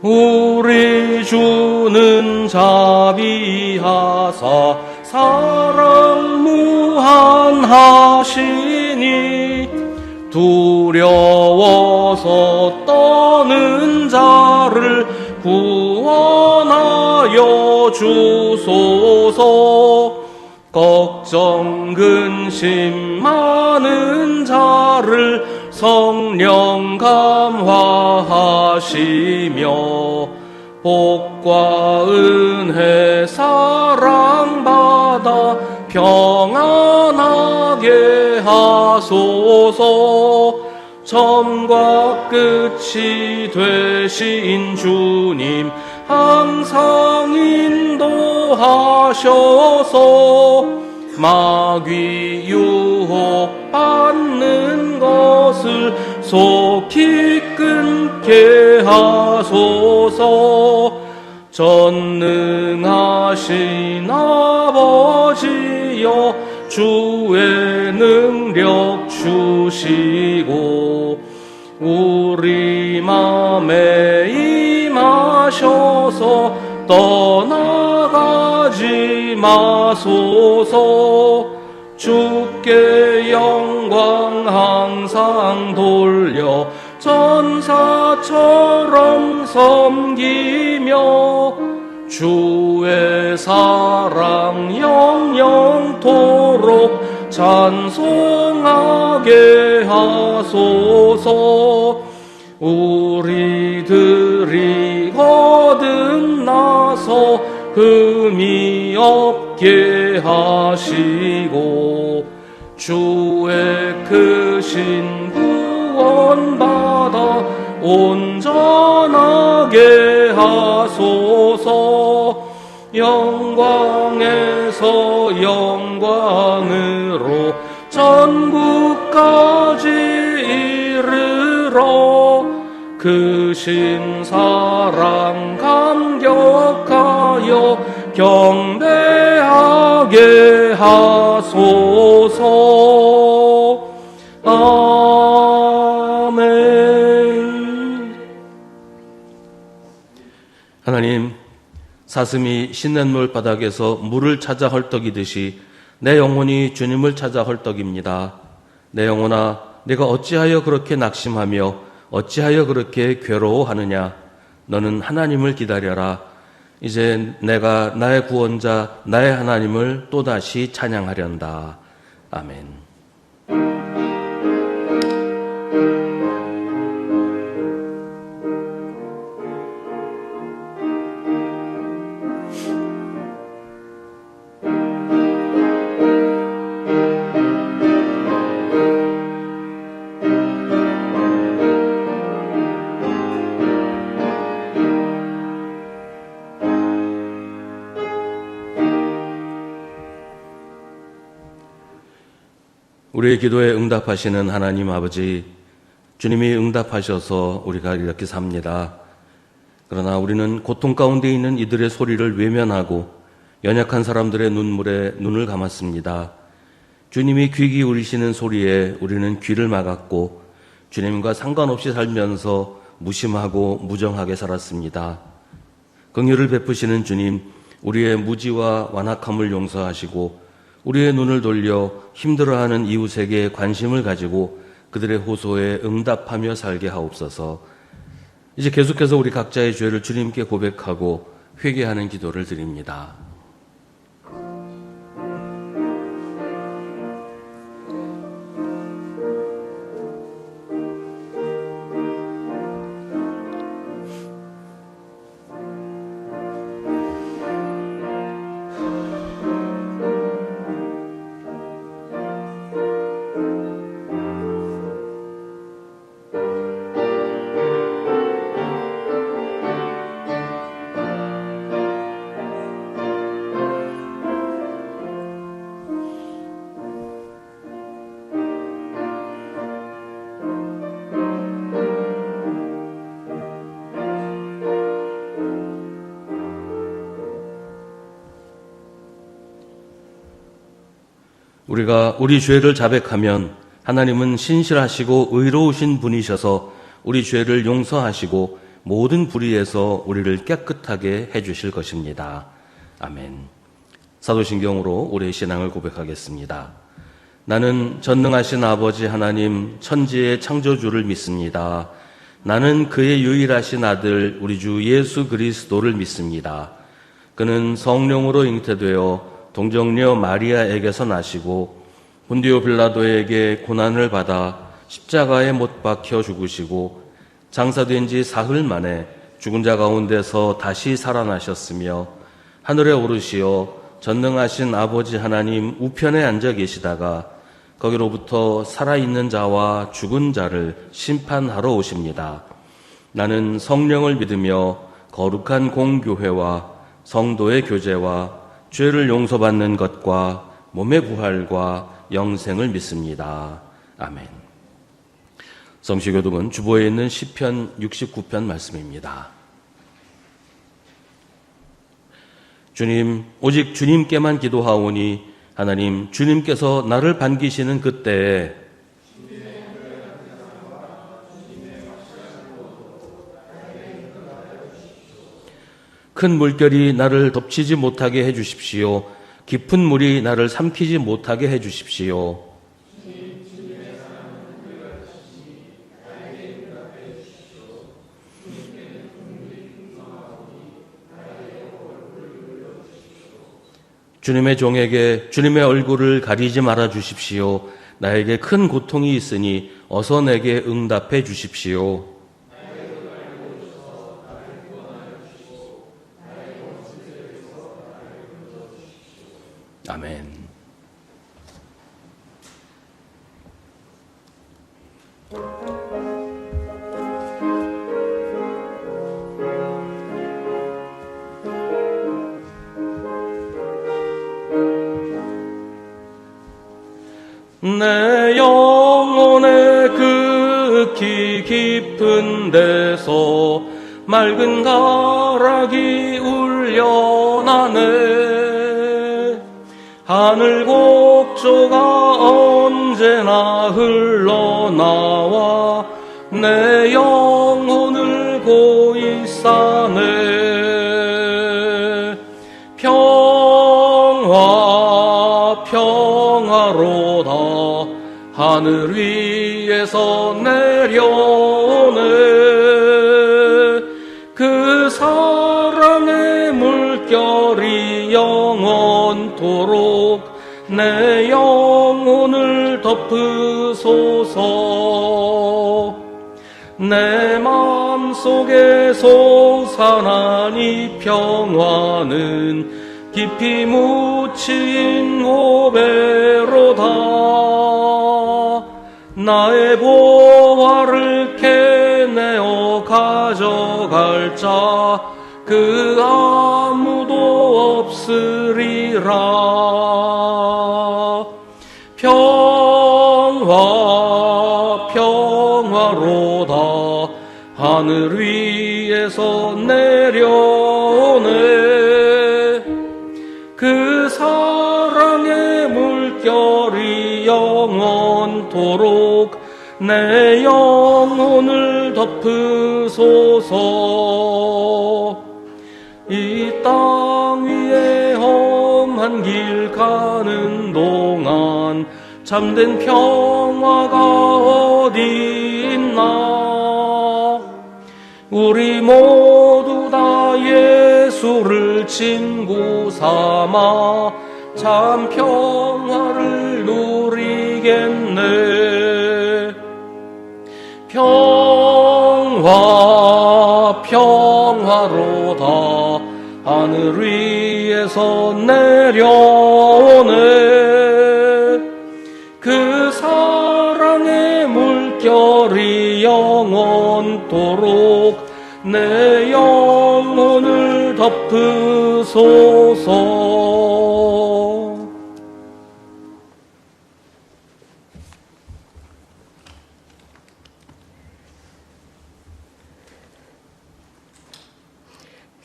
우리 주는 자비하사 사랑 무한하시니 두려워서 떠는 자를 구원하여 주소서. 걱정 근심 많은 자를 성령 감화하시며 복과 은혜 사랑받아 평안하게 하소서. 처음과 끝이 되신 주님 항상 인도하셔서 마귀 유혹 받는 것을 속히 끊게 하소서. 전능하신 아버지여 주의 능력 주시고 우리 맘에 임하셔서 떠나가지 마소서. 주께 영광 항상 돌려 전사처럼 섬기며 주의 사랑 영영토록 찬송하게 하소서. 우리들이 거듭나서 흠이 없게 하시고 주의 크신 구원받아 온전하게 하소서. 영광에서 영광으로 전국까지 이르러 크신 사랑 감격하여 경배하게 하소서. 아멘. 하나님, 사슴이 신냇물 바닥에서 물을 찾아 헐떡이듯이 내 영혼이 주님을 찾아 헐떡입니다. 내 영혼아, 내가 어찌하여 그렇게 낙심하며 어찌하여 그렇게 괴로워하느냐. 너는 하나님을 기다려라. 이제 내가 나의 구원자 나의 하나님을 또다시 찬양하련다. 아멘. 우리의 기도에 응답하시는 하나님 아버지, 주님이 응답하셔서 우리가 이렇게 삽니다. 그러나 우리는 고통 가운데 있는 이들의 소리를 외면하고 연약한 사람들의 눈물에 눈을 감았습니다. 주님이 귀 기울이시는 소리에 우리는 귀를 막았고 주님과 상관없이 살면서 무심하고 무정하게 살았습니다. 긍휼을 베푸시는 주님, 우리의 무지와 완악함을 용서하시고 우리의 눈을 돌려 힘들어하는 이웃에게 관심을 가지고 그들의 호소에 응답하며 살게 하옵소서. 이제 계속해서 우리 각자의 죄를 주님께 고백하고 회개하는 기도를 드립니다. 우리가 우리 죄를 자백하면 하나님은 신실하시고 의로우신 분이셔서 우리 죄를 용서하시고 모든 불의에서 우리를 깨끗하게 해주실 것입니다. 아멘. 사도신경으로 우리의 신앙을 고백하겠습니다. 나는 전능하신 아버지 하나님 천지의 창조주를 믿습니다. 나는 그의 유일하신 아들 우리 주 예수 그리스도를 믿습니다. 그는 성령으로 잉태되어 동정녀 마리아에게서 나시고 본디오 빌라도에게 고난을 받아 십자가에 못 박혀 죽으시고 장사된 지 사흘 만에 죽은 자 가운데서 다시 살아나셨으며 하늘에 오르시어 전능하신 아버지 하나님 우편에 앉아 계시다가 거기로부터 살아있는 자와 죽은 자를 심판하러 오십니다. 나는 성령을 믿으며 거룩한 공교회와 성도의 교제와 죄를 용서받는 것과 몸의 부활과 영생을 믿습니다. 아멘. 성시교독은 주보에 있는 시편 69편 말씀입니다. 주님, 오직 주님께만 기도하오니 하나님, 주님께서 나를 반기시는 그때에 큰 물결이 나를 덮치지 못하게 해주십시오. 깊은 물이 나를 삼키지 못하게 해주십시오. 주님의 종에게 주님의 얼굴을 가리지 말아 주십시오. 나에게 큰 고통이 있으니 어서 내게 응답해 주십시오. 아멘. 내 영혼의 극히 깊은 데서 맑은 가락이 울려나네. 하늘 곡조가 언제나 흘러나와 내 영혼을 고이 싸네. 평화 평화로다 하늘 위에서 내려오네. 그 사랑의 물결이 영원토록 내 영혼을 덮으소서. 내 마음속에 솟아난 이 평화는 깊이 묻힌 고배로다. 나의 보화를 캐내어 가져갈 자 그 아무도 없으리라. 평화 평화로다 하늘 위에서 내려오네. 그 사랑의 물결이 영원토록 내 영혼을 덮으소서. 이 땅 위에 험한 길 가는 동안 참된 평화가 어디 있나. 우리 모두 다 예수를 친구 삼아 참 평화를 누리겠네. 평화 평화로다 하늘 위에서 내려오네. 그 사랑의 물결이 영원토록 내 영혼을 덮으소서.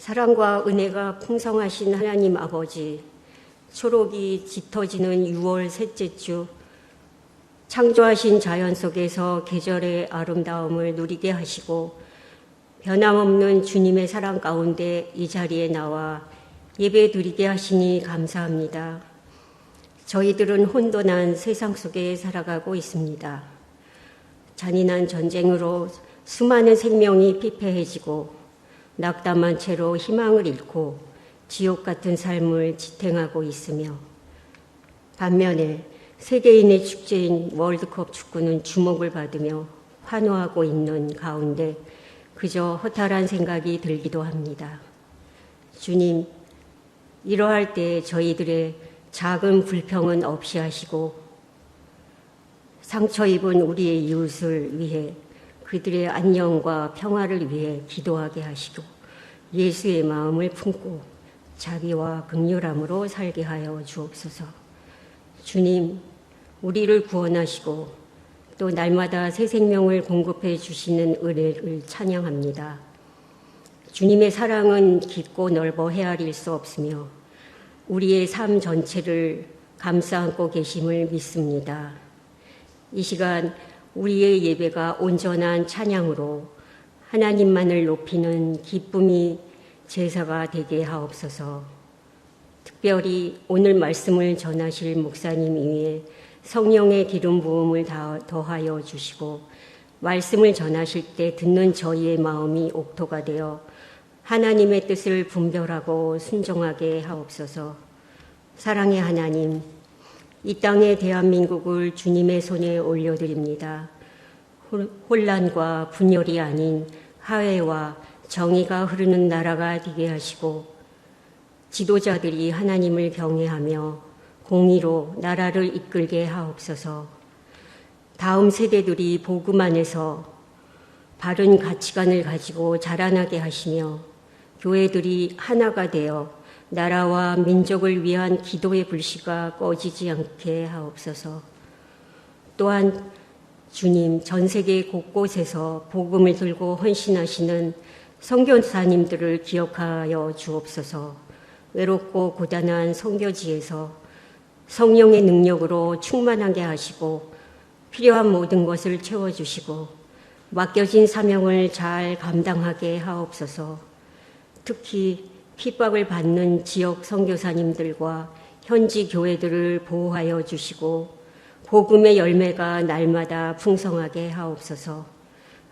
사랑과 은혜가 풍성하신 하나님 아버지, 초록이 짙어지는 6월 셋째 주, 창조하신 자연 속에서 계절의 아름다움을 누리게 하시고 변함없는 주님의 사랑 가운데 이 자리에 나와 예배 드리게 하시니 감사합니다. 저희들은 혼돈한 세상 속에 살아가고 있습니다. 잔인한 전쟁으로 수많은 생명이 피폐해지고 낙담한 채로 희망을 잃고 지옥 같은 삶을 지탱하고 있으며 반면에 세계인의 축제인 월드컵 축구는 주목을 받으며 환호하고 있는 가운데 그저 허탈한 생각이 들기도 합니다. 주님, 이러할 때 저희들의 작은 불평은 없이 하시고 상처 입은 우리의 이웃을 위해 그들의 안녕과 평화를 위해 기도하게 하시고 예수의 마음을 품고 자비와 긍휼함으로 살게 하여 주옵소서. 주님, 우리를 구원하시고 또 날마다 새 생명을 공급해 주시는 은혜를 찬양합니다. 주님의 사랑은 깊고 넓어 헤아릴 수 없으며 우리의 삶 전체를 감싸 안고 계심을 믿습니다. 이 시간 우리의 예배가 온전한 찬양으로 하나님만을 높이는 기쁨이 제사가 되게 하옵소서. 특별히 오늘 말씀을 전하실 목사님 위에 성령의 기름 부음을 더하여 주시고 말씀을 전하실 때 듣는 저희의 마음이 옥토가 되어 하나님의 뜻을 분별하고 순종하게 하옵소서. 사랑의 하나님, 이 땅의 대한민국을 주님의 손에 올려드립니다. 혼란과 분열이 아닌 화해와 정의가 흐르는 나라가 되게 하시고 지도자들이 하나님을 경외하며 공의로 나라를 이끌게 하옵소서. 다음 세대들이 복음 안에서 바른 가치관을 가지고 자라나게 하시며 교회들이 하나가 되어 나라와 민족을 위한 기도의 불씨가 꺼지지 않게 하옵소서. 또한 주님, 전 세계 곳곳에서 복음을 들고 헌신하시는 선교사님들을 기억하여 주옵소서. 외롭고 고단한 선교지에서 성령의 능력으로 충만하게 하시고 필요한 모든 것을 채워주시고 맡겨진 사명을 잘 감당하게 하옵소서. 특히 핍박을 받는 지역 선교사님들과 현지 교회들을 보호하여 주시고 복음의 열매가 날마다 풍성하게 하옵소서.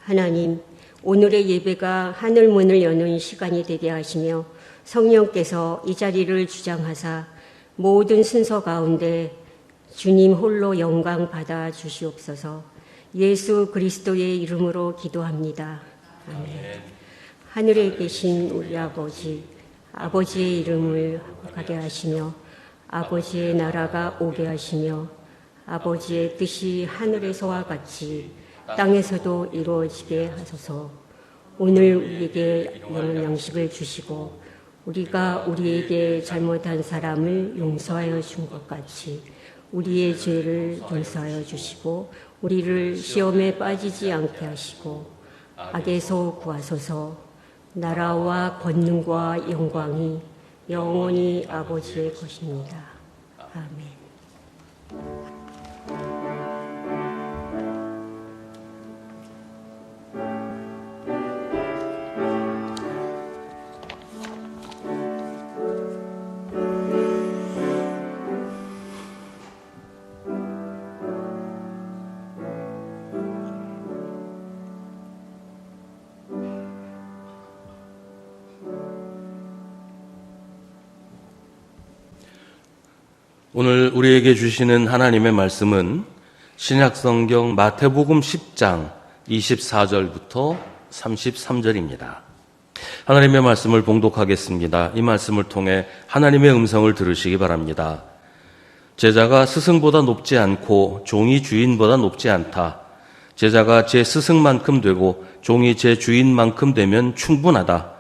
하나님, 오늘의 예배가 하늘문을 여는 시간이 되게 하시며 성령께서 이 자리를 주장하사 모든 순서 가운데 주님 홀로 영광 받아 주시옵소서. 예수 그리스도의 이름으로 기도합니다. 아멘. 하늘에 계신 우리 아버지, 아버지의 이름을 거룩하게 하시며 아버지의 나라가 오게 하시며 아버지의 뜻이 하늘에서와 같이 땅에서도 이루어지게 하소서. 오늘 우리에게 영원한 양식을 주시고 우리가 우리에게 잘못한 사람을 용서하여 준 것 같이 우리의 죄를 용서하여 주시고 우리를 시험에 빠지지 않게 하시고 악에서 구하소서. 나라와 권능과 영광이 영원히 아버지의 것입니다. 아멘. 오늘 우리에게 주시는 하나님의 말씀은 신약성경 마태복음 10장 24절부터 33절입니다. 하나님의 말씀을 봉독하겠습니다. 이 말씀을 통해 하나님의 음성을 들으시기 바랍니다. 제자가 스승보다 높지 않고 종이 주인보다 높지 않다. 제자가 제 스승만큼 되고 종이 제 주인만큼 되면 충분하다.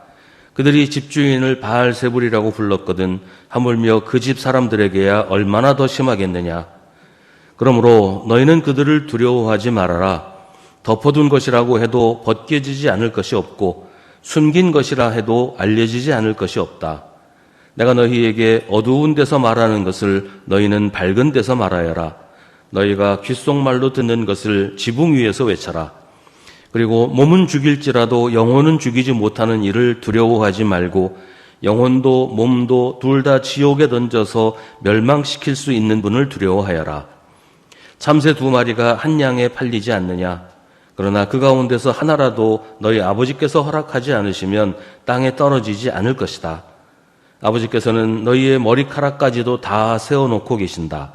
그들이 집주인을 바알세불이라고 불렀거든 하물며 그 집 사람들에게야 얼마나 더 심하겠느냐. 그러므로 너희는 그들을 두려워하지 말아라. 덮어둔 것이라고 해도 벗겨지지 않을 것이 없고 숨긴 것이라 해도 알려지지 않을 것이 없다. 내가 너희에게 어두운 데서 말하는 것을 너희는 밝은 데서 말하여라. 너희가 귓속말로 듣는 것을 지붕 위에서 외쳐라. 그리고 몸은 죽일지라도 영혼은 죽이지 못하는 일을 두려워하지 말고 영혼도 몸도 둘 다 지옥에 던져서 멸망시킬 수 있는 분을 두려워하여라. 참새 2마리가 한 양에 팔리지 않느냐? 그러나 그 가운데서 하나라도 너희 아버지께서 허락하지 않으시면 땅에 떨어지지 않을 것이다. 아버지께서는 너희의 머리카락까지도 다 세워놓고 계신다.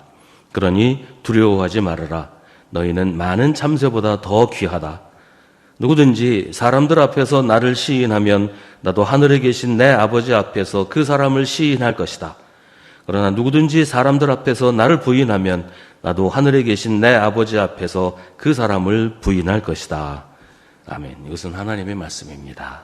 그러니 두려워하지 말아라. 너희는 많은 참새보다 더 귀하다. 누구든지 사람들 앞에서 나를 시인하면 나도 하늘에 계신 내 아버지 앞에서 그 사람을 시인할 것이다. 그러나 누구든지 사람들 앞에서 나를 부인하면 나도 하늘에 계신 내 아버지 앞에서 그 사람을 부인할 것이다. 아멘. 이것은 하나님의 말씀입니다.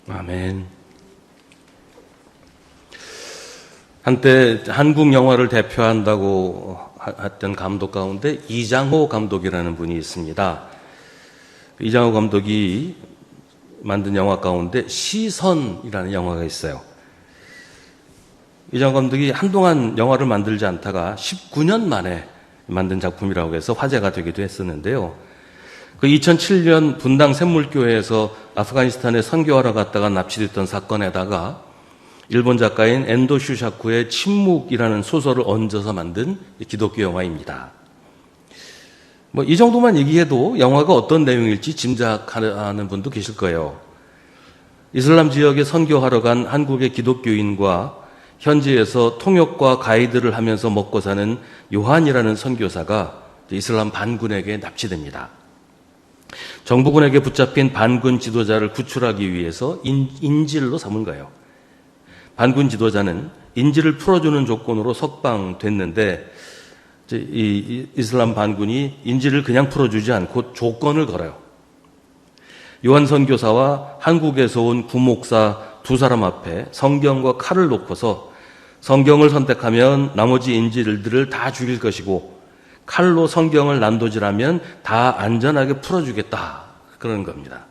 아멘. 한때 한국 영화를 대표한다고 했던 감독 가운데 이장호 감독이라는 분이 있습니다. 이장호 감독이 만든 영화 가운데 시선이라는 영화가 있어요. 이장호 감독이 한동안 영화를 만들지 않다가 19년 만에 만든 작품이라고 해서 화제가 되기도 했었는데요. 그 2007년 분당 샘물교회에서 아프가니스탄에 선교하러 갔다가 납치됐던 사건에다가 일본 작가인 엔도 슈샤쿠의 침묵이라는 소설을 얹어서 만든 기독교 영화입니다. 이 정도만 얘기해도 영화가 어떤 내용일지 짐작하는 분도 계실 거예요. 이슬람 지역에 선교하러 간 한국의 기독교인과 현지에서 통역과 가이드를 하면서 먹고 사는 요한이라는 선교사가 이슬람 반군에게 납치됩니다. 정부군에게 붙잡힌 반군 지도자를 구출하기 위해서 인질로 삼은 거예요. 반군 지도자는 인질을 풀어주는 조건으로 석방됐는데 이 이슬람 반군이 인질을 그냥 풀어주지 않고 조건을 걸어요. 요한 선교사와 한국에서 온 구목사 두 사람 앞에 성경과 칼을 놓고서 성경을 선택하면 나머지 인질들을 다 죽일 것이고 칼로 성경을 난도질하면 다 안전하게 풀어주겠다. 그런 겁니다.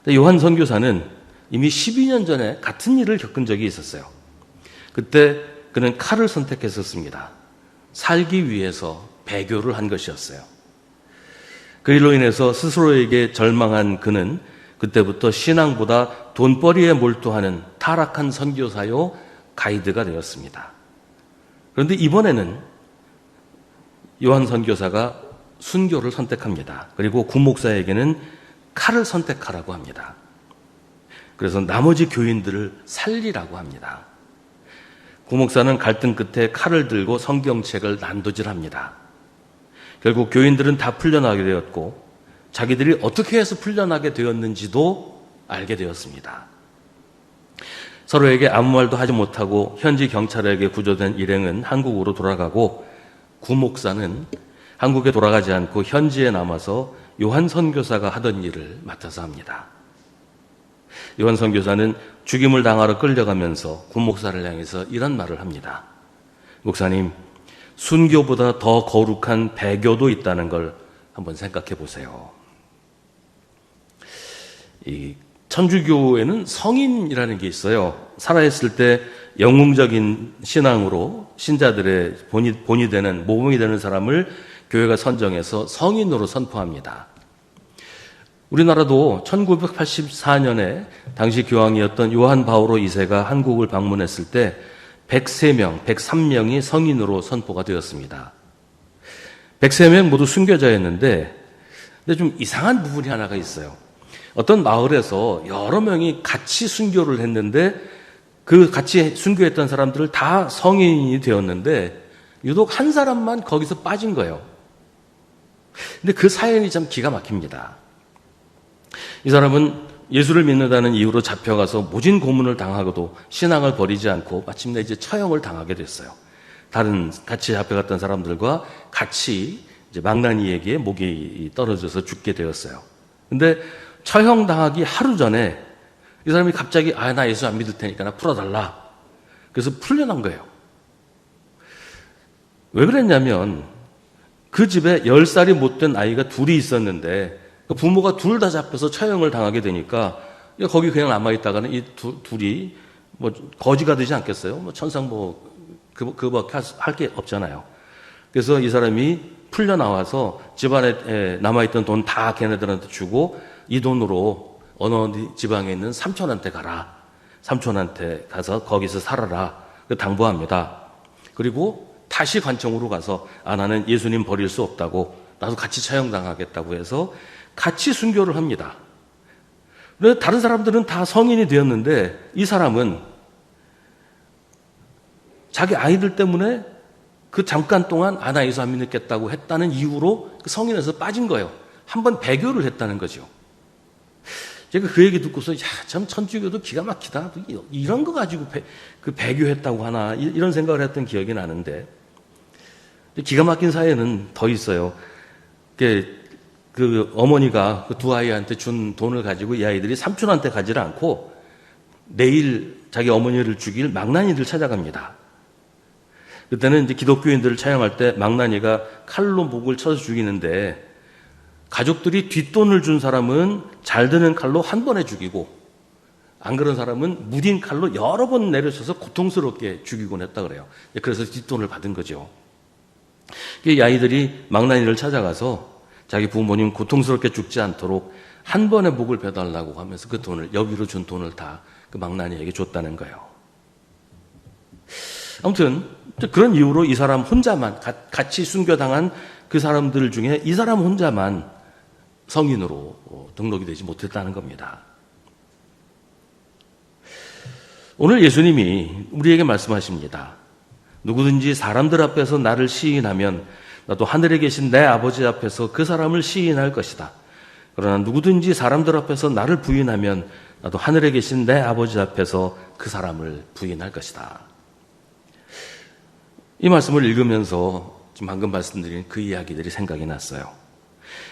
요한 선교사는 이미 12년 전에 같은 일을 겪은 적이 있었어요. 그때 그는 칼을 선택했었습니다. 살기 위해서 배교를 한 것이었어요. 그 일로 인해서 스스로에게 절망한 그는 그때부터 신앙보다 돈벌이에 몰두하는 타락한 선교사요 가이드가 되었습니다. 그런데 이번에는 요한 선교사가 순교를 선택합니다. 그리고 구목사에게는 칼을 선택하라고 합니다. 그래서 나머지 교인들을 살리라고 합니다. 구목사는 갈등 끝에 칼을 들고 성경책을 난도질합니다. 결국 교인들은 다 풀려나게 되었고 자기들이 어떻게 해서 풀려나게 되었는지도 알게 되었습니다. 서로에게 아무 말도 하지 못하고 현지 경찰에게 구조된 일행은 한국으로 돌아가고 구목사는 한국에 돌아가지 않고 현지에 남아서 요한 선교사가 하던 일을 맡아서 합니다. 요한 선교사는 죽임을 당하러 끌려가면서 구목사를 향해서 이런 말을 합니다. 목사님, 순교보다 더 거룩한 배교도 있다는 걸 한번 생각해 보세요. 이 천주교에는 성인이라는 게 있어요. 살아있을 때 영웅적인 신앙으로 신자들의 본이 되는, 모범이 되는 사람을 교회가 선정해서 성인으로 선포합니다. 우리나라도 1984년에 당시 교황이었던 요한 바오로 2세가 한국을 방문했을 때 103명, 103명이 성인으로 선포가 되었습니다. 103명 모두 순교자였는데 근데 좀 이상한 부분이 하나가 있어요. 어떤 마을에서 여러 명이 같이 순교를 했는데 그 같이 순교했던 사람들을 다 성인이 되었는데 유독 한 사람만 거기서 빠진 거예요. 근데 그 사연이 참 기가 막힙니다. 이 사람은 예수를 믿는다는 이유로 잡혀가서 모진 고문을 당하고도 신앙을 버리지 않고 마침내 이제 처형을 당하게 됐어요. 다른 같이 잡혀갔던 사람들과 같이 이제 망나니에게 목이 떨어져서 죽게 되었어요. 근데 처형 당하기 하루 전에 이 사람이 갑자기 나 예수 안 믿을 테니까 나 풀어달라. 그래서 풀려난 거예요. 왜 그랬냐면 그 집에 10살이 못 된 아이가 둘이 있었는데 부모가 둘 다 잡혀서 처형을 당하게 되니까 거기 그냥 남아있다가는 이 둘이 뭐 거지가 되지 않겠어요? 뭐 천상 뭐 그밖에 할 게 없잖아요. 그래서 이 사람이 풀려 나와서 집안에 남아있던 돈 다 걔네들한테 주고 이 돈으로 어느 지방에 있는 삼촌한테 가라. 삼촌한테 가서 거기서 살아라. 당부합니다. 그리고 다시 관청으로 가서 나는 예수님 버릴 수 없다고 나도 같이 처형당하겠다고 해서 같이 순교를 합니다. 그런데 다른 사람들은 다 성인이 되었는데 이 사람은 자기 아이들 때문에 그 잠깐 동안 나 예수 안 믿겠다고 했다는 이유로 그 성인에서 빠진 거예요. 한번 배교를 했다는 거죠. 제가 그 얘기 듣고서 참 천주교도 기가 막히다. 이런 거 가지고 배교했다고 하나 이런 생각을 했던 기억이 나는데 기가 막힌 사연은 더 있어요. 그 어머니가 그 두 아이한테 준 돈을 가지고 이 아이들이 삼촌한테 가지를 않고 내일 자기 어머니를 죽일 망나니를 찾아갑니다. 그때는 이제 기독교인들을 처형할 때 망나니가 칼로 목을 쳐서 죽이는데 가족들이 뒷돈을 준 사람은 잘 드는 칼로 한 번에 죽이고 안 그런 사람은 무딘 칼로 여러 번 내려쳐서 고통스럽게 죽이곤 했다 그래요. 그래서 뒷돈을 받은 거죠. 이 아이들이 망나니를 찾아가서 자기 부모님 고통스럽게 죽지 않도록 한 번에 목을 베달라고 하면서 그 돈을 여기로 준 돈을 다 그 망나니에게 줬다는 거예요. 아무튼 그런 이유로 이 사람 혼자만 같이 순교당한 그 사람들 중에 이 사람 혼자만 성인으로 등록이 되지 못했다는 겁니다. 오늘 예수님이 우리에게 말씀하십니다. 누구든지 사람들 앞에서 나를 시인하면 나도 하늘에 계신 내 아버지 앞에서 그 사람을 시인할 것이다. 그러나 누구든지 사람들 앞에서 나를 부인하면 나도 하늘에 계신 내 아버지 앞에서 그 사람을 부인할 것이다. 이 말씀을 읽으면서 지금 방금 말씀드린 그 이야기들이 생각이 났어요.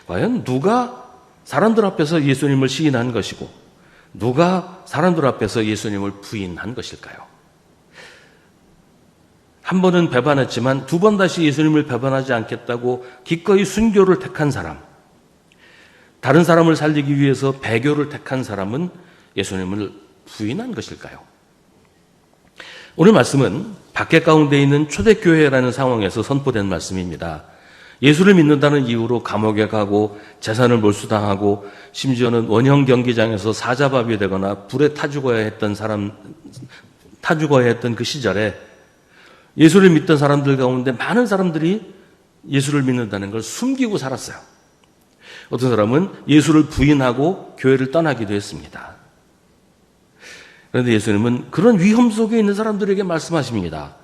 과연 누가 사람들 앞에서 예수님을 시인한 것이고 누가 사람들 앞에서 예수님을 부인한 것일까요? 한 번은 배반했지만 두 번 다시 예수님을 배반하지 않겠다고 기꺼이 순교를 택한 사람, 다른 사람을 살리기 위해서 배교를 택한 사람은 예수님을 부인한 것일까요? 오늘 말씀은 박해 가운데 있는 초대교회라는 상황에서 선포된 말씀입니다. 예수를 믿는다는 이유로 감옥에 가고 재산을 몰수당하고 심지어는 원형 경기장에서 사자밥이 되거나 불에 타 죽어야 했던 그 시절에 예수를 믿던 사람들 가운데 많은 사람들이 예수를 믿는다는 걸 숨기고 살았어요. 어떤 사람은 예수를 부인하고 교회를 떠나기도 했습니다. 그런데 예수님은 그런 위험 속에 있는 사람들에게 말씀하십니다.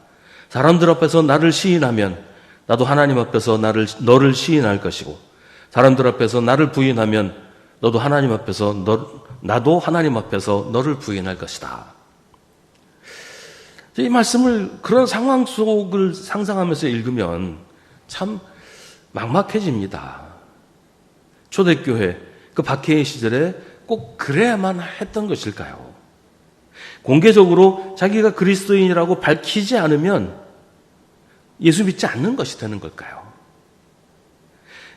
사람들 앞에서 나를 시인하면 나도 하나님 앞에서 너를 시인할 것이고 사람들 앞에서 나를 부인하면 나도 하나님 앞에서 너를 부인할 것이다. 이 말씀을 그런 상황 속을 상상하면서 읽으면 참 막막해집니다. 초대교회, 그 박해의 시절에 꼭 그래야만 했던 것일까요? 공개적으로 자기가 그리스도인이라고 밝히지 않으면 예수 믿지 않는 것이 되는 걸까요?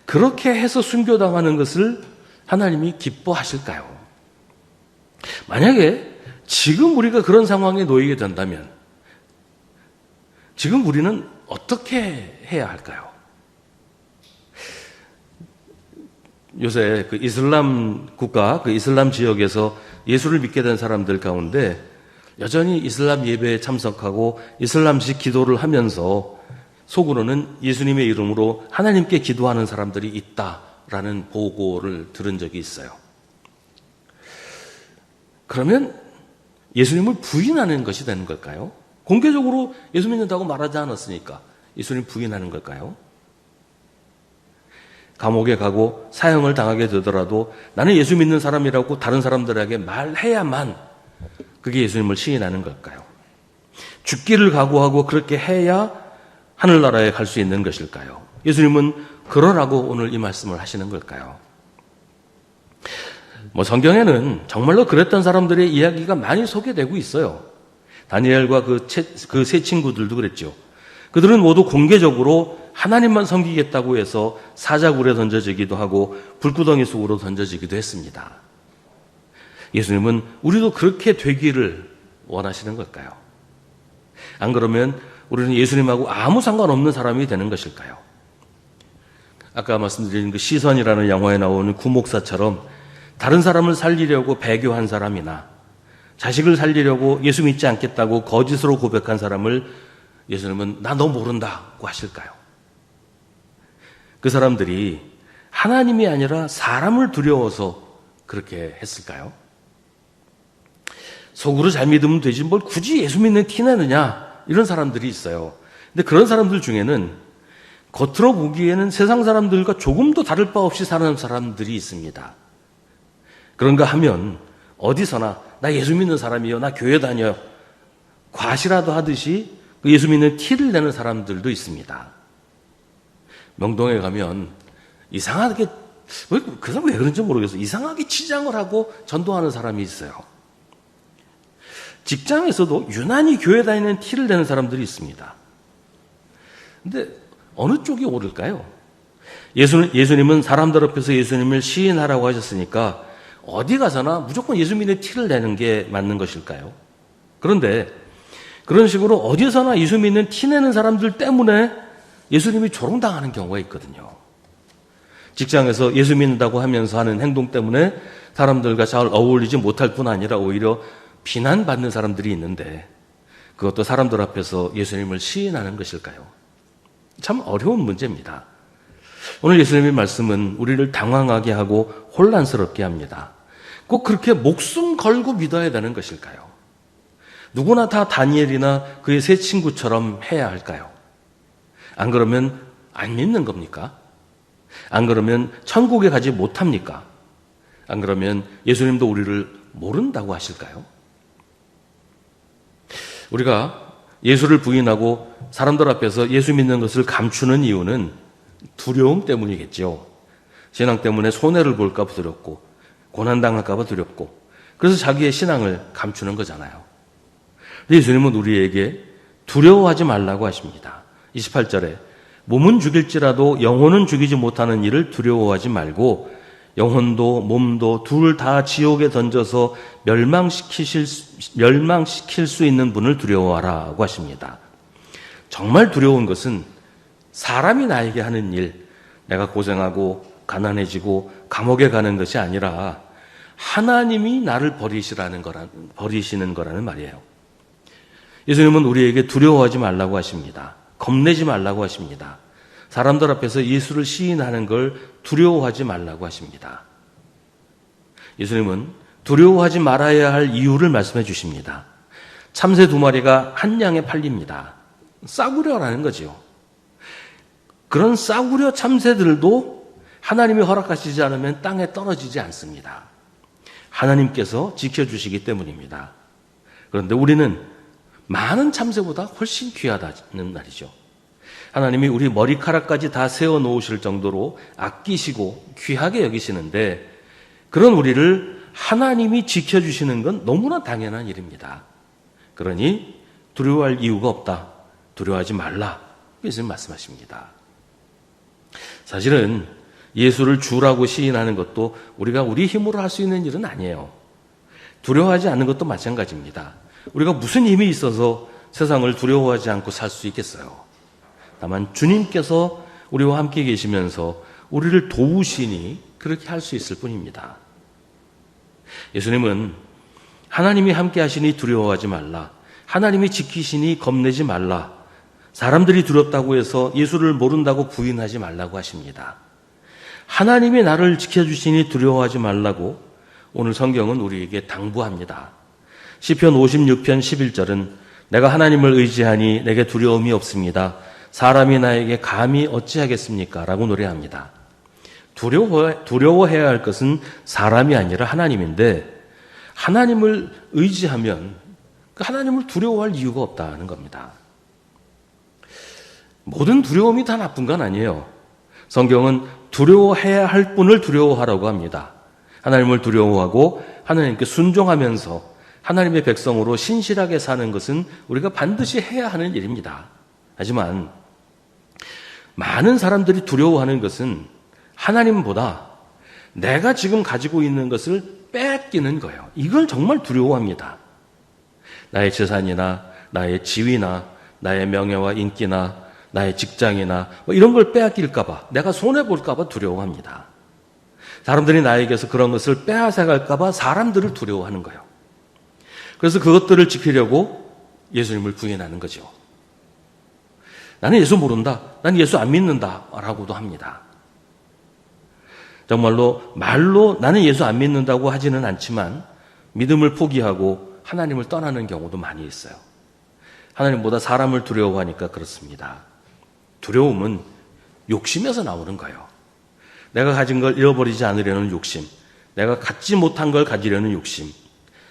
그렇게 해서 순교당하는 것을 하나님이 기뻐하실까요? 만약에 지금 우리가 그런 상황에 놓이게 된다면 지금 우리는 어떻게 해야 할까요? 요새 그 이슬람 국가, 그 이슬람 지역에서 예수를 믿게 된 사람들 가운데 여전히 이슬람 예배에 참석하고 이슬람식 기도를 하면서 속으로는 예수님의 이름으로 하나님께 기도하는 사람들이 있다라는 보고를 들은 적이 있어요. 그러면 예수님을 부인하는 것이 되는 걸까요? 공개적으로 예수 믿는다고 말하지 않았으니까 예수님 부인하는 걸까요? 감옥에 가고 사형을 당하게 되더라도 나는 예수 믿는 사람이라고 다른 사람들에게 말해야만 그게 예수님을 시인하는 걸까요? 죽기를 각오하고 그렇게 해야 하늘나라에 갈 수 있는 것일까요? 예수님은 그러라고 오늘 이 말씀을 하시는 걸까요? 성경에는 정말로 그랬던 사람들의 이야기가 많이 소개되고 있어요. 다니엘과 그 세 친구들도 그랬죠. 그들은 모두 공개적으로 하나님만 섬기겠다고 해서 사자굴에 던져지기도 하고 불구덩이 속으로 던져지기도 했습니다. 예수님은 우리도 그렇게 되기를 원하시는 걸까요? 안 그러면 우리는 예수님하고 아무 상관없는 사람이 되는 것일까요? 아까 말씀드린 그 시선이라는 영화에 나오는 구목사처럼 다른 사람을 살리려고 배교한 사람이나 자식을 살리려고 예수 믿지 않겠다고 거짓으로 고백한 사람을 예수님은 나 너 모른다고 하실까요? 그 사람들이 하나님이 아니라 사람을 두려워서 그렇게 했을까요? 속으로 잘 믿으면 되지 뭘 굳이 예수 믿는 티 내느냐 이런 사람들이 있어요. 근데 그런 사람들 중에는 겉으로 보기에는 세상 사람들과 조금도 다를 바 없이 사는 사람들이 있습니다. 그런가 하면 어디서나 나 예수 믿는 사람이요, 나 교회 다녀 과시라도 하듯이 그 예수 믿는 티를 내는 사람들도 있습니다. 명동에 가면 이상하게 그 사람 왜 그런지 모르겠어요. 이상하게 치장을 하고 전도하는 사람이 있어요. 직장에서도 유난히 교회 다니는 티를 내는 사람들이 있습니다. 근데 어느 쪽이 옳을까요? 예수님은 사람들 앞에서 예수님을 시인하라고 하셨으니까 어디 가서나 무조건 예수 믿는 티를 내는 게 맞는 것일까요? 그런데 그런 식으로 어디서나 예수 믿는 티 내는 사람들 때문에 예수님이 조롱당하는 경우가 있거든요. 직장에서 예수 믿는다고 하면서 하는 행동 때문에 사람들과 잘 어울리지 못할 뿐 아니라 오히려 비난받는 사람들이 있는데 그것도 사람들 앞에서 예수님을 시인하는 것일까요? 참 어려운 문제입니다. 오늘 예수님의 말씀은 우리를 당황하게 하고 혼란스럽게 합니다. 꼭 그렇게 목숨 걸고 믿어야 되는 것일까요? 누구나 다 다니엘이나 그의 세 친구처럼 해야 할까요? 안 그러면 안 믿는 겁니까? 안 그러면 천국에 가지 못합니까? 안 그러면 예수님도 우리를 모른다고 하실까요? 우리가 예수를 부인하고 사람들 앞에서 예수 믿는 것을 감추는 이유는 두려움 때문이겠죠. 신앙 때문에 손해를 볼까 봐 두렵고 고난당할까 봐 두렵고 그래서 자기의 신앙을 감추는 거잖아요. 예수님은 우리에게 두려워하지 말라고 하십니다. 28절에 몸은 죽일지라도 영혼은 죽이지 못하는 일을 두려워하지 말고 영혼도 몸도 둘 다 지옥에 던져서 멸망시킬 수 있는 분을 두려워하라고 하십니다. 정말 두려운 것은 사람이 나에게 하는 일, 내가 고생하고 가난해지고 감옥에 가는 것이 아니라 하나님이 나를 버리시는 거라는 말이에요. 예수님은 우리에게 두려워하지 말라고 하십니다. 겁내지 말라고 하십니다. 사람들 앞에서 예수를 시인하는 걸 두려워하지 말라고 하십니다. 예수님은 두려워하지 말아야 할 이유를 말씀해 주십니다. 참새 2마리가 한 양에 팔립니다. 싸구려라는 거죠. 그런 싸구려 참새들도 하나님이 허락하시지 않으면 땅에 떨어지지 않습니다. 하나님께서 지켜주시기 때문입니다. 그런데 우리는 많은 참새보다 훨씬 귀하다는 말이죠. 하나님이 우리 머리카락까지 다 세워놓으실 정도로 아끼시고 귀하게 여기시는데 그런 우리를 하나님이 지켜주시는 건 너무나 당연한 일입니다. 그러니 두려워할 이유가 없다. 두려워하지 말라. 예수님 말씀하십니다. 사실은 예수를 주라고 시인하는 것도 우리가 우리 힘으로 할 수 있는 일은 아니에요. 두려워하지 않는 것도 마찬가지입니다. 우리가 무슨 힘이 있어서 세상을 두려워하지 않고 살 수 있겠어요. 다만 주님께서 우리와 함께 계시면서 우리를 도우시니 그렇게 할 수 있을 뿐입니다. 예수님은 하나님이 함께 하시니 두려워하지 말라. 하나님이 지키시니 겁내지 말라. 사람들이 두렵다고 해서 예수를 모른다고 부인하지 말라고 하십니다. 하나님이 나를 지켜주시니 두려워하지 말라고 오늘 성경은 우리에게 당부합니다. 시편 56편 11절은 내가 하나님을 의지하니 내게 두려움이 없습니다. 사람이 나에게 감히 어찌하겠습니까? 라고 노래합니다. 두려워해야 할 것은 사람이 아니라 하나님인데 하나님을 의지하면 그 하나님을 두려워할 이유가 없다는 겁니다. 모든 두려움이 다 나쁜 건 아니에요. 성경은 두려워해야 할 분을 두려워하라고 합니다. 하나님을 두려워하고 하나님께 순종하면서 하나님의 백성으로 신실하게 사는 것은 우리가 반드시 해야 하는 일입니다. 하지만 많은 사람들이 두려워하는 것은 하나님보다 내가 지금 가지고 있는 것을 빼앗기는 거예요. 이걸 정말 두려워합니다. 나의 재산이나 나의 지위나 나의 명예와 인기나 나의 직장이나 이런 걸 빼앗길까 봐, 내가 손해볼까 봐 두려워합니다. 사람들이 나에게서 그런 것을 빼앗아갈까 봐 사람들을 두려워하는 거예요. 그래서 그것들을 지키려고 예수님을 부인하는 거죠. 나는 예수 모른다. 난 예수 안 믿는다. 라고도 합니다. 정말로 말로 나는 예수 안 믿는다고 하지는 않지만 믿음을 포기하고 하나님을 떠나는 경우도 많이 있어요. 하나님보다 사람을 두려워하니까 그렇습니다. 두려움은 욕심에서 나오는 거예요. 내가 가진 걸 잃어버리지 않으려는 욕심, 내가 갖지 못한 걸 가지려는 욕심,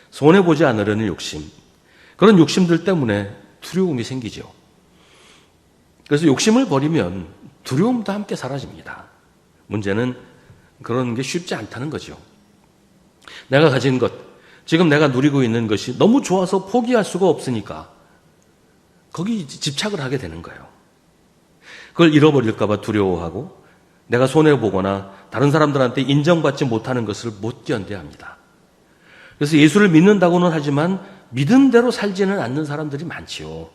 손해보지 않으려는 욕심, 그런 욕심들 때문에 두려움이 생기죠. 그래서 욕심을 버리면 두려움도 함께 사라집니다. 문제는 그런 게 쉽지 않다는 거죠. 내가 가진 것, 지금 내가 누리고 있는 것이 너무 좋아서 포기할 수가 없으니까 거기 집착을 하게 되는 거예요. 그걸 잃어버릴까 봐 두려워하고 내가 손해보거나 다른 사람들한테 인정받지 못하는 것을 못 견뎌합니다. 그래서 예수를 믿는다고는 하지만 믿음대로 살지는 않는 사람들이 많지요.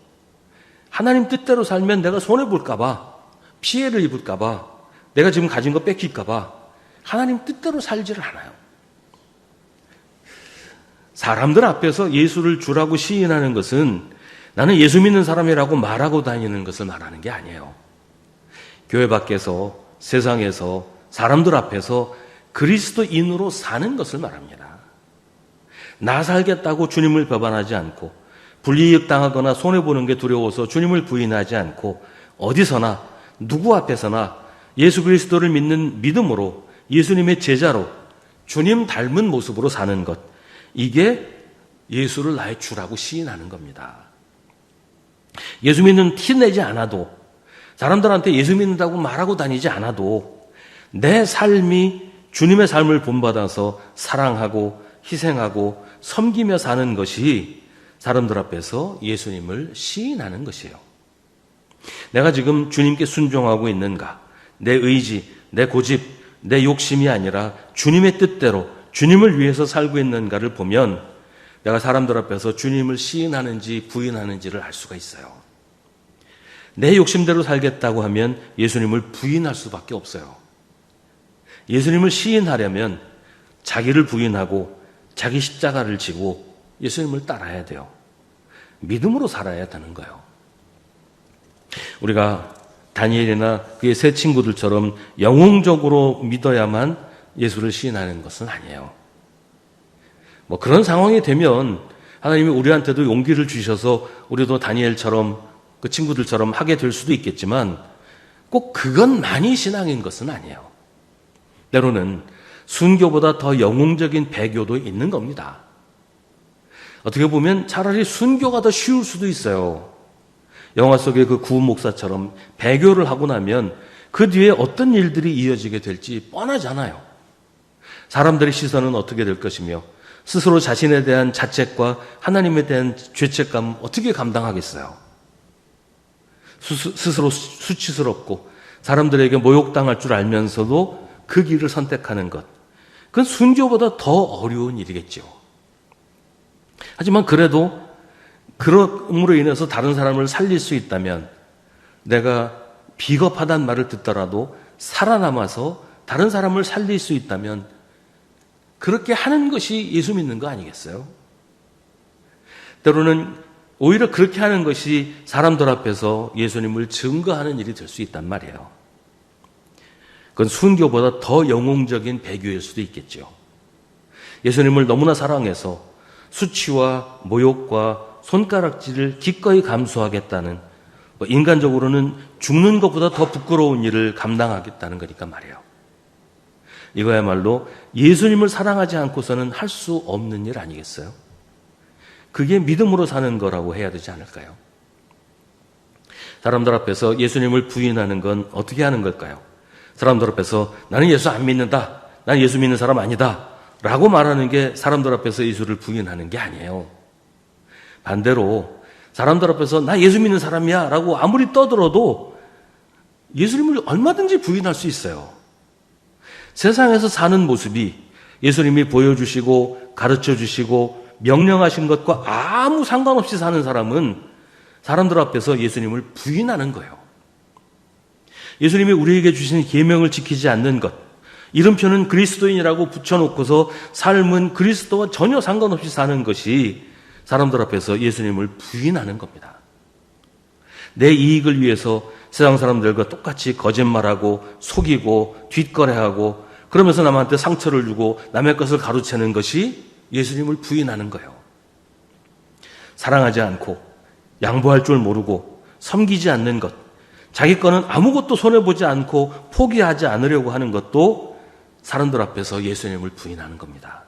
하나님 뜻대로 살면 내가 손해볼까 봐, 피해를 입을까 봐, 내가 지금 가진 거 뺏길까 봐 하나님 뜻대로 살지를 않아요. 사람들 앞에서 예수를 주라고 시인하는 것은 나는 예수 믿는 사람이라고 말하고 다니는 것을 말하는 게 아니에요. 교회 밖에서, 세상에서, 사람들 앞에서 그리스도인으로 사는 것을 말합니다. 나 살겠다고 주님을 배반하지 않고 불이익 당하거나 손해보는 게 두려워서 주님을 부인하지 않고 어디서나 누구 앞에서나 예수 그리스도를 믿는 믿음으로 예수님의 제자로 주님 닮은 모습으로 사는 것, 이게 예수를 나의 주라고 시인하는 겁니다. 예수 믿는 티 내지 않아도, 사람들한테 예수 믿는다고 말하고 다니지 않아도 내 삶이 주님의 삶을 본받아서 사랑하고 희생하고 섬기며 사는 것이 사람들 앞에서 예수님을 시인하는 것이에요. 내가 지금 주님께 순종하고 있는가? 내 의지, 내 고집, 내 욕심이 아니라 주님의 뜻대로 주님을 위해서 살고 있는가를 보면 내가 사람들 앞에서 주님을 시인하는지 부인하는지를 알 수가 있어요. 내 욕심대로 살겠다고 하면 예수님을 부인할 수밖에 없어요. 예수님을 시인하려면 자기를 부인하고 자기 십자가를 지고 예수님을 따라야 돼요. 믿음으로 살아야 되는 거예요. 우리가 다니엘이나 그의 세 친구들처럼 영웅적으로 믿어야만 예수를 시인하는 것은 아니에요. 뭐 그런 상황이 되면 하나님이 우리한테도 용기를 주셔서 우리도 다니엘처럼 그 친구들처럼 하게 될 수도 있겠지만 꼭 그것만이 신앙인 것은 아니에요. 때로는 순교보다 더 영웅적인 배교도 있는 겁니다. 어떻게 보면 차라리 순교가 더 쉬울 수도 있어요. 영화 속의 그 구은 목사처럼 배교를 하고 나면 그 뒤에 어떤 일들이 이어지게 될지 뻔하잖아요. 사람들의 시선은 어떻게 될 것이며 스스로 자신에 대한 자책과 하나님에 대한 죄책감 어떻게 감당하겠어요? 스스로 수치스럽고 사람들에게 모욕당할 줄 알면서도 그 길을 선택하는 것, 그건 순교보다 더 어려운 일이겠죠. 하지만 그래도 그럼으로 인해서 다른 사람을 살릴 수 있다면, 내가 비겁하다는 말을 듣더라도 살아남아서 다른 사람을 살릴 수 있다면 그렇게 하는 것이 예수 믿는 거 아니겠어요? 때로는 오히려 그렇게 하는 것이 사람들 앞에서 예수님을 증거하는 일이 될 수 있단 말이에요. 그건 순교보다 더 영웅적인 배교일 수도 있겠죠. 예수님을 너무나 사랑해서 수치와 모욕과 손가락질을 기꺼이 감수하겠다는, 인간적으로는 죽는 것보다 더 부끄러운 일을 감당하겠다는 거니까 말이에요. 이거야말로 예수님을 사랑하지 않고서는 할 수 없는 일 아니겠어요? 그게 믿음으로 사는 거라고 해야 되지 않을까요? 사람들 앞에서 예수님을 부인하는 건 어떻게 하는 걸까요? 사람들 앞에서 나는 예수 안 믿는다, 난 예수 믿는 사람 아니다 라고 말하는 게 사람들 앞에서 예수를 부인하는 게 아니에요. 반대로 사람들 앞에서 나 예수 믿는 사람이야 라고 아무리 떠들어도 예수님을 얼마든지 부인할 수 있어요. 세상에서 사는 모습이 예수님이 보여주시고 가르쳐주시고 명령하신 것과 아무 상관없이 사는 사람은 사람들 앞에서 예수님을 부인하는 거예요. 예수님이 우리에게 주신 계명을 지키지 않는 것, 이름표는 그리스도인이라고 붙여놓고서 삶은 그리스도와 전혀 상관없이 사는 것이 사람들 앞에서 예수님을 부인하는 겁니다. 내 이익을 위해서 세상 사람들과 똑같이 거짓말하고 속이고 뒷거래하고 그러면서 남한테 상처를 주고 남의 것을 가로채는 것이 예수님을 부인하는 거예요. 사랑하지 않고 양보할 줄 모르고 섬기지 않는 것, 자기 거는 아무것도 손해보지 않고 포기하지 않으려고 하는 것도 사람들 앞에서 예수님을 부인하는 겁니다.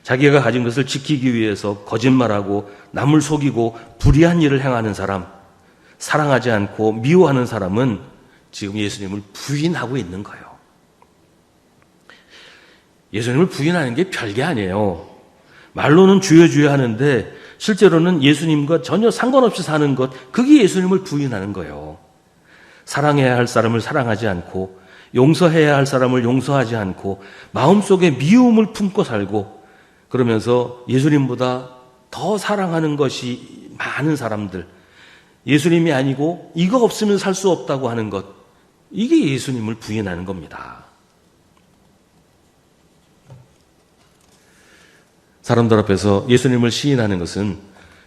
자기가 가진 것을 지키기 위해서 거짓말하고 남을 속이고 불의한 일을 행하는 사람, 사랑하지 않고 미워하는 사람은 지금 예수님을 부인하고 있는 거예요. 예수님을 부인하는 게 별게 아니에요. 말로는 주여 주여 하는데 실제로는 예수님과 전혀 상관없이 사는 것, 그게 예수님을 부인하는 거예요. 사랑해야 할 사람을 사랑하지 않고 용서해야 할 사람을 용서하지 않고 마음속에 미움을 품고 살고, 그러면서 예수님보다 더 사랑하는 것이 많은 사람들, 예수님이 아니고 이거 없으면 살 수 없다고 하는 것, 이게 예수님을 부인하는 겁니다. 사람들 앞에서 예수님을 시인하는 것은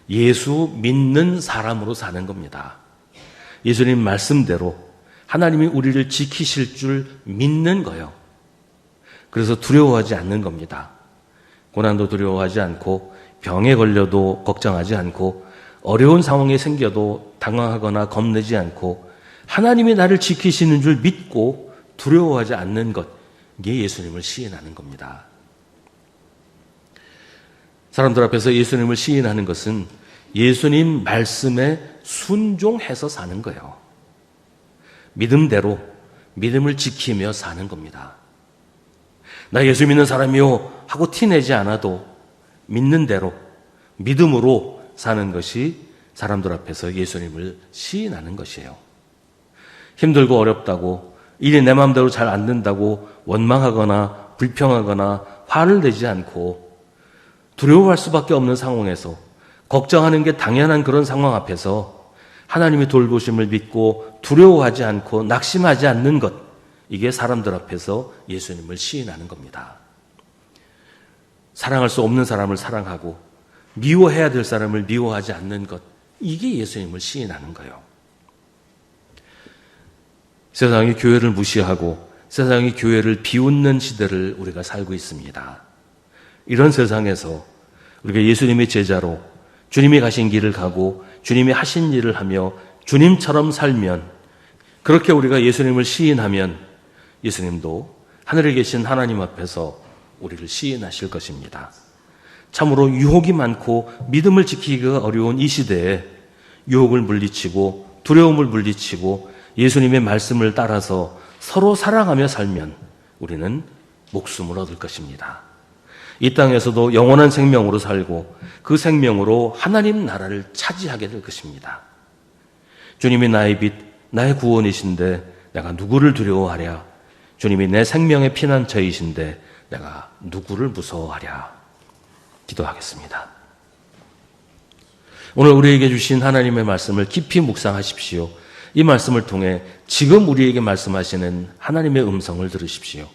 예수 믿는 사람으로 사는 겁니다. 예수님 말씀대로 하나님이 우리를 지키실 줄 믿는 거예요. 그래서 두려워하지 않는 겁니다. 고난도 두려워하지 않고 병에 걸려도 걱정하지 않고 어려운 상황이 생겨도 당황하거나 겁내지 않고 하나님이 나를 지키시는 줄 믿고 두려워하지 않는 것, 이게 예수님을 시인하는 겁니다. 사람들 앞에서 예수님을 시인하는 것은 예수님 말씀에 순종해서 사는 거예요. 믿음대로 믿음을 지키며 사는 겁니다. 나 예수 믿는 사람이요 하고 티내지 않아도 믿는 대로 믿음으로 사는 것이 사람들 앞에서 예수님을 시인하는 것이에요. 힘들고 어렵다고 일이 내 마음대로 잘 안 된다고 원망하거나 불평하거나 화를 내지 않고 두려워할 수밖에 없는 상황에서 걱정하는 게 당연한 그런 상황 앞에서 하나님의 돌보심을 믿고 두려워하지 않고 낙심하지 않는 것, 이게 사람들 앞에서 예수님을 시인하는 겁니다. 사랑할 수 없는 사람을 사랑하고 미워해야 될 사람을 미워하지 않는 것, 이게 예수님을 시인하는 거예요. 세상이 교회를 무시하고 세상이 교회를 비웃는 시대를 우리가 살고 있습니다. 이런 세상에서 우리가 예수님의 제자로 주님이 가신 길을 가고 주님이 하신 일을 하며 주님처럼 살면, 그렇게 우리가 예수님을 시인하면 예수님도 하늘에 계신 하나님 앞에서 우리를 시인하실 것입니다. 참으로 유혹이 많고 믿음을 지키기가 어려운 이 시대에 유혹을 물리치고 두려움을 물리치고 예수님의 말씀을 따라서 서로 사랑하며 살면 우리는 목숨을 얻을 것입니다. 이 땅에서도 영원한 생명으로 살고 그 생명으로 하나님 나라를 차지하게 될 것입니다. 주님이 나의 빛, 나의 구원이신데 내가 누구를 두려워하랴? 주님이 내 생명의 피난처이신데 내가 누구를 무서워하랴? 기도하겠습니다. 오늘 우리에게 주신 하나님의 말씀을 깊이 묵상하십시오. 이 말씀을 통해 지금 우리에게 말씀하시는 하나님의 음성을 들으십시오.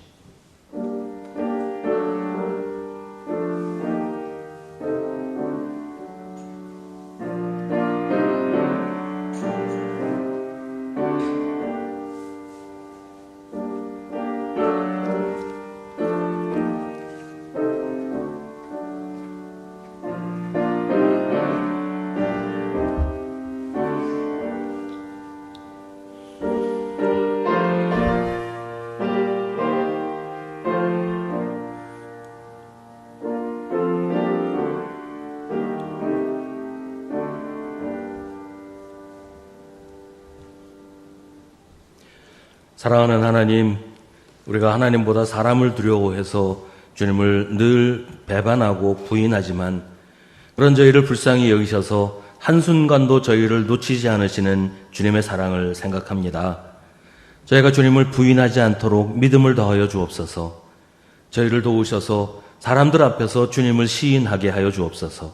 사랑하는 하나님, 우리가 하나님보다 사람을 두려워해서 주님을 늘 배반하고 부인하지만 그런 저희를 불쌍히 여기셔서 한순간도 저희를 놓치지 않으시는 주님의 사랑을 생각합니다. 저희가 주님을 부인하지 않도록 믿음을 더하여 주옵소서. 저희를 도우셔서 사람들 앞에서 주님을 시인하게 하여 주옵소서.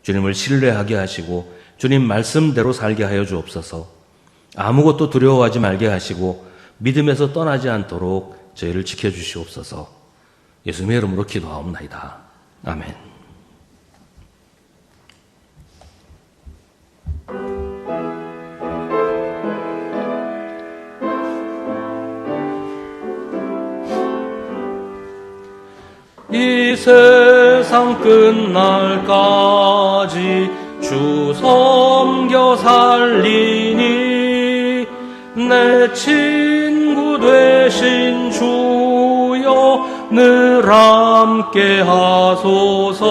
주님을 신뢰하게 하시고 주님 말씀대로 살게 하여 주옵소서. 아무것도 두려워하지 말게 하시고 믿음에서 떠나지 않도록 저희를 지켜주시옵소서. 예수님의 이름으로 기도하옵나이다. 아멘. 이 세상 끝날까지 주 섬겨 살리니 내 친구 되신 주여 늘 함께 하소서.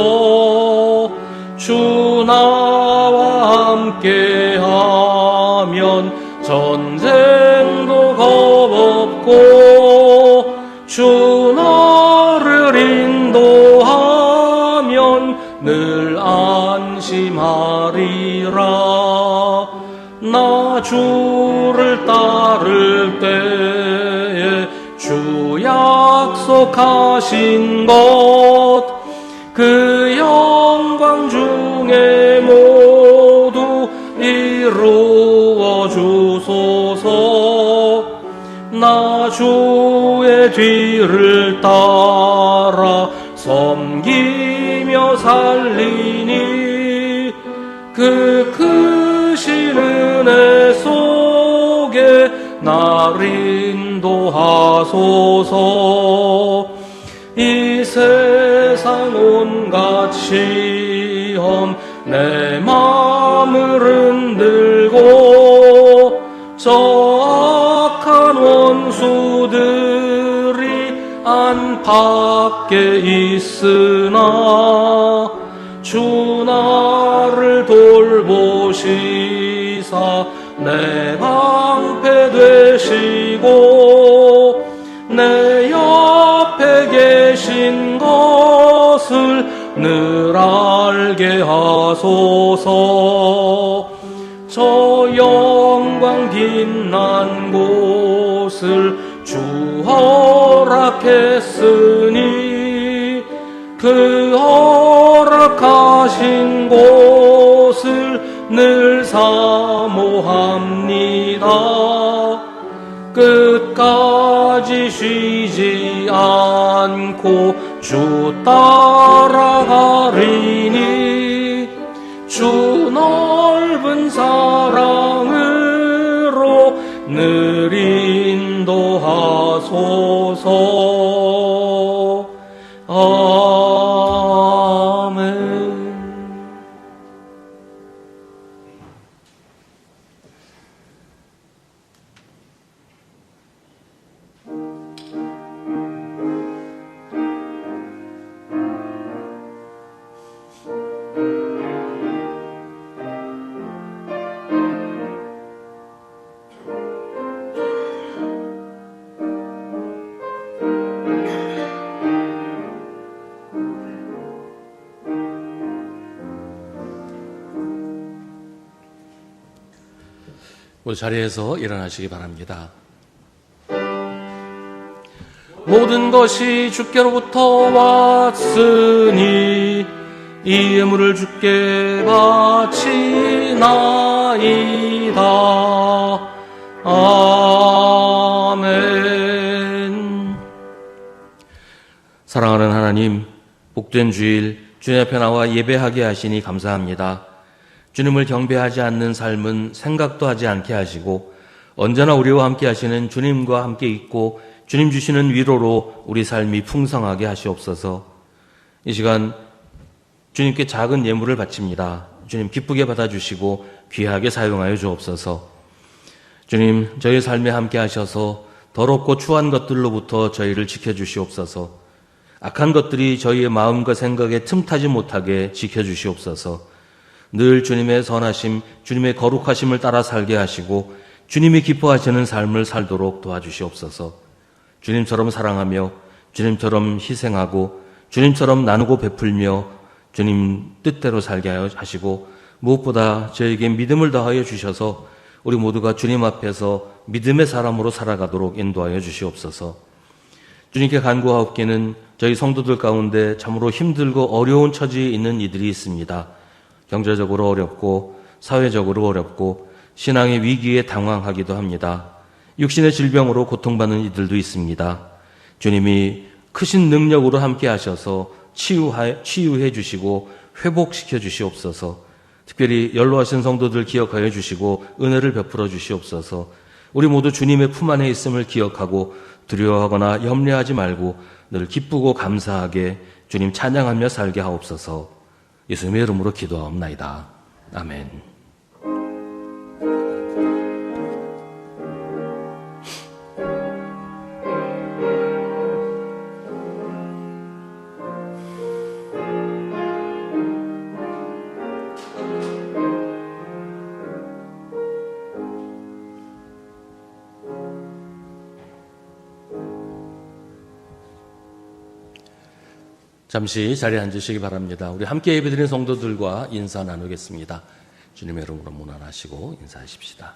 주 나와 함께 하면 전쟁도 겁없고 주 나를 인도하면 늘 안심하리라. 나 주를 따를 때에 주 약속하신 것 그 영광 중에 모두 이루어 주소서. 나 주의 뒤를 따라 섬기며 살리니 그 크신 은혜 속에 날 인도하소서. 이 세상 온갖 시험 것처럼 내 마음을 흔들고 저 악한 원수들이 안팎에 있으나 주 나를 돌보시사 내 방패 되시고 내 옆에 계신 것을 늘 알게 하소서. 저 영광 빛난 곳을 주 허락했으니 그 허락하신 곳을 늘 사모합니다. 끝까지 쉬지 않고 주 따라가리니 주 넓은 사랑으로 늘 인도하소서. 아멘. 모두 자리에서 일어나시기 바랍니다. 모든 것이 주께로부터 왔으니 이 예물을 주께 바치나이다. 아멘. 사랑하는 하나님, 복된 주일 주님 앞에 나와 예배하게 하시니 감사합니다. 주님을 경배하지 않는 삶은 생각도 하지 않게 하시고 언제나 우리와 함께 하시는 주님과 함께 있고 주님 주시는 위로로 우리 삶이 풍성하게 하시옵소서. 이 시간 주님께 작은 예물을 바칩니다. 주님 기쁘게 받아주시고 귀하게 사용하여 주옵소서. 주님, 저희 삶에 함께 하셔서 더럽고 추한 것들로부터 저희를 지켜주시옵소서. 악한 것들이 저희의 마음과 생각에 틈타지 못하게 지켜주시옵소서. 늘 주님의 선하심, 주님의 거룩하심을 따라 살게 하시고 주님이 기뻐하시는 삶을 살도록 도와주시옵소서. 주님처럼 사랑하며 주님처럼 희생하고 주님처럼 나누고 베풀며 주님 뜻대로 살게 하시고 무엇보다 저에게 믿음을 더하여 주셔서 우리 모두가 주님 앞에서 믿음의 사람으로 살아가도록 인도하여 주시옵소서. 주님께 간구하옵기는 저희 성도들 가운데 참으로 힘들고 어려운 처지에 있는 이들이 있습니다. 경제적으로 어렵고 사회적으로 어렵고 신앙의 위기에 당황하기도 합니다. 육신의 질병으로 고통받는 이들도 있습니다. 주님이 크신 능력으로 함께 하셔서 치유해 주시고 회복시켜 주시옵소서. 특별히 연로하신 성도들 기억하여 주시고 은혜를 베풀어 주시옵소서. 우리 모두 주님의 품 안에 있음을 기억하고 두려워하거나 염려하지 말고 늘 기쁘고 감사하게 주님 찬양하며 살게 하옵소서. 예수님의 이름으로 기도하옵나이다. 아멘. 잠시 자리에 앉으시기 바랍니다. 우리 함께 예배드린 성도들과 인사 나누겠습니다. 주님의 이름으로 문안하시고 인사하십시다.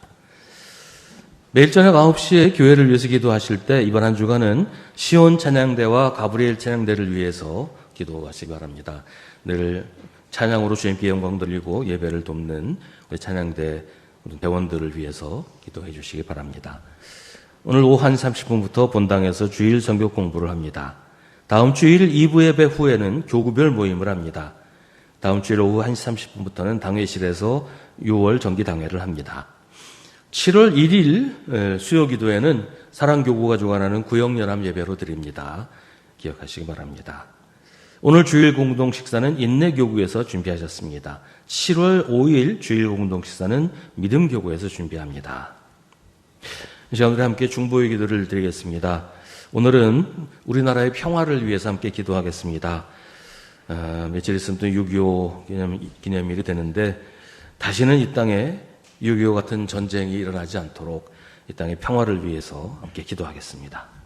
매일 저녁 9시에 교회를 위해서 기도하실 때 이번 한 주간은 시온 찬양대와 가브리엘 찬양대를 위해서 기도하시기 바랍니다. 늘 찬양으로 주님께 영광 돌리고 예배를 돕는 우리 찬양대 대원들을 위해서 기도해 주시기 바랍니다. 오늘 오후 1시 30분부터 본당에서 주일 성경 공부를 합니다. 다음 주일 2부 예배 후에는 교구별 모임을 합니다. 다음 주일 오후 1시 30분부터는 당회실에서 6월 정기당회를 합니다. 7월 1일 수요기도에는 사랑교구가 주관하는 구역연합 예배로 드립니다. 기억하시기 바랍니다. 오늘 주일 공동 식사는 인내교구에서 준비하셨습니다. 7월 5일 주일 공동 식사는 믿음교구에서 준비합니다. 이 시간 우리 함께 중보의 기도를 드리겠습니다. 오늘은 우리나라의 평화를 위해서 함께 기도하겠습니다. 며칠 있으면 또 6.25 기념일이 되는데 다시는 이 땅에 6.25 같은 전쟁이 일어나지 않도록 이 땅의 평화를 위해서 함께 기도하겠습니다.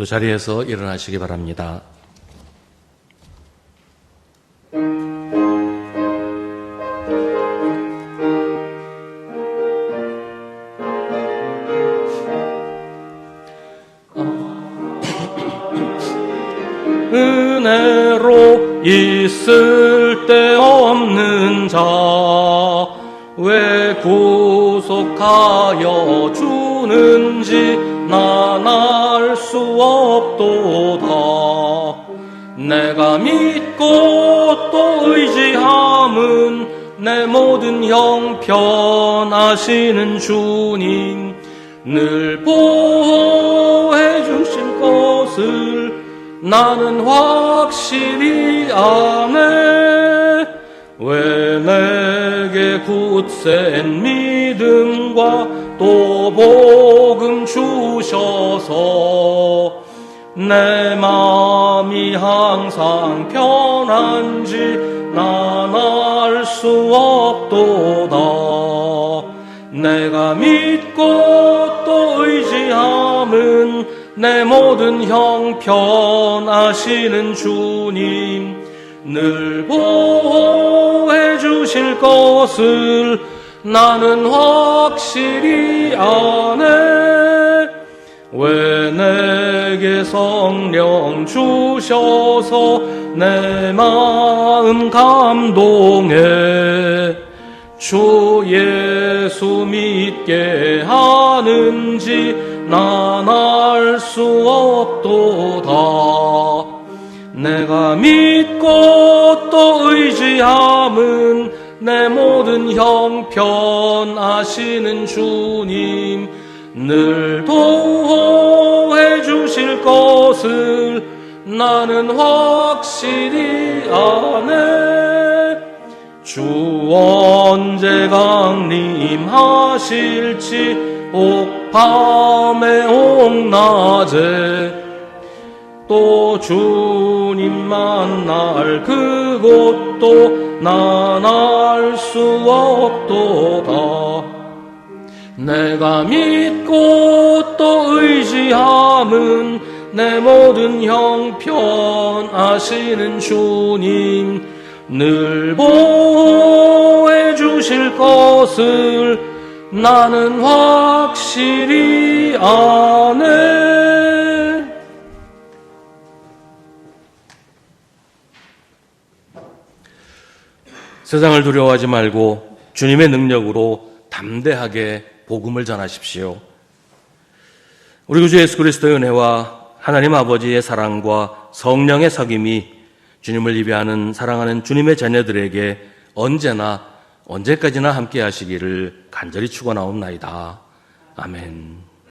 모두 자리에서 일어나시기 바랍니다. 은혜로 있을 데 없는 자 왜 구속하여 주는지 난 알 수 없도다. 내가 믿고 또 의지함은 내 모든 형편하시는 주님 늘 보호해 주실 것을 나는 확실히 아네. 왜 내게 굳센 믿음과 또 복음 주셔서 내 마음이 항상 편한지 난 알 수 없도다. 내가 믿고 또 의지함은 내 모든 형편하시는 주님 늘 보호해 주실 것을 나는 확실히 아네. 왜 내게 성령 주셔서 내 마음 감동해 주 예수 믿게 하는지 난 알 수 없도다. 내가 믿고 또 의지함은 내 모든 형편하시는 주님 늘 보호해 주실 것을 나는 확실히 아네. 주 언제 강림하실지 옥밤에 옥낮에 또 주님 만날 그곳도 난 알 수 없도다. 내가 믿고 또 의지함은 내 모든 형편하시는 주님 늘 보호해 주실 것을 나는 확실히 아네. 세상을 두려워하지 말고 주님의 능력으로 담대하게 복음을 전하십시오. 우리 구주 예수 그리스도의 은혜와 하나님 아버지의 사랑과 성령의 사귐이 주님을 예배하는 사랑하는 주님의 자녀들에게 언제나 언제까지나 함께 하시기를 간절히 축원하옵나이다. 아멘.